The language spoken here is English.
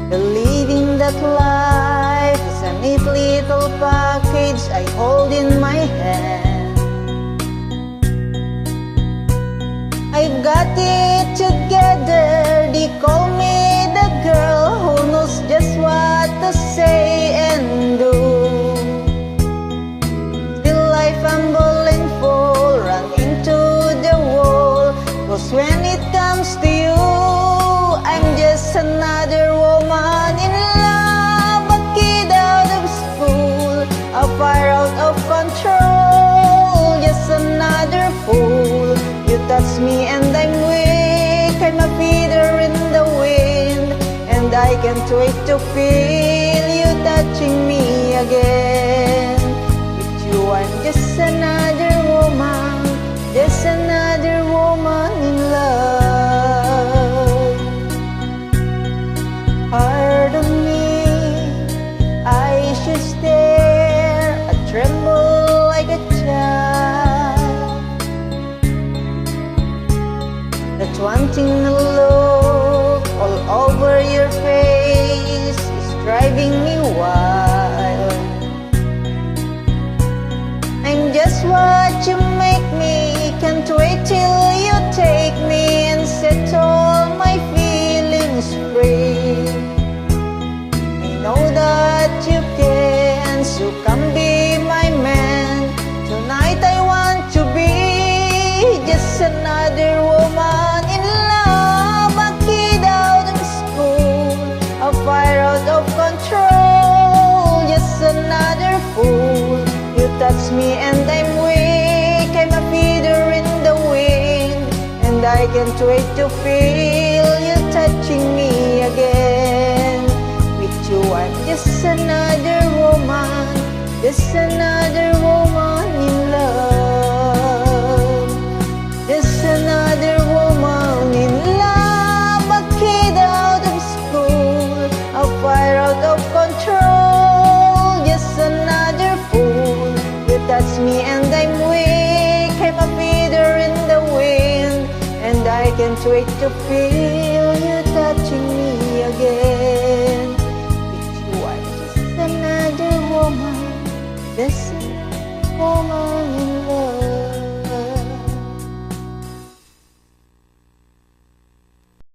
The leading that life is a neat little package I hold in my hand. I've got it together, they call me the girl who knows just what to say and do. Still I fumble and fall, run into the wall, 'cause when it comes to you, I'm just another woman in love, a kid out of school, a fire out of control, just another fool. You touch me and I'm weak, I'm a feather in the wind, and I can't wait to feel you touching me again. With you I'm just another woman, just another woman in love. Pardon me, I should stare, I tremble like a child. That wanting to look all over your face is driving me wild. I'm just what you make me, can't wait till you take me and set all my feelings free. I know that you can, so come be my man. Tonight I want to be just another woman in love, a kid out of school, a fire out of control, just another fool. You touch me and I'm weak, I'm a feather in the wind, and I can't wait to feel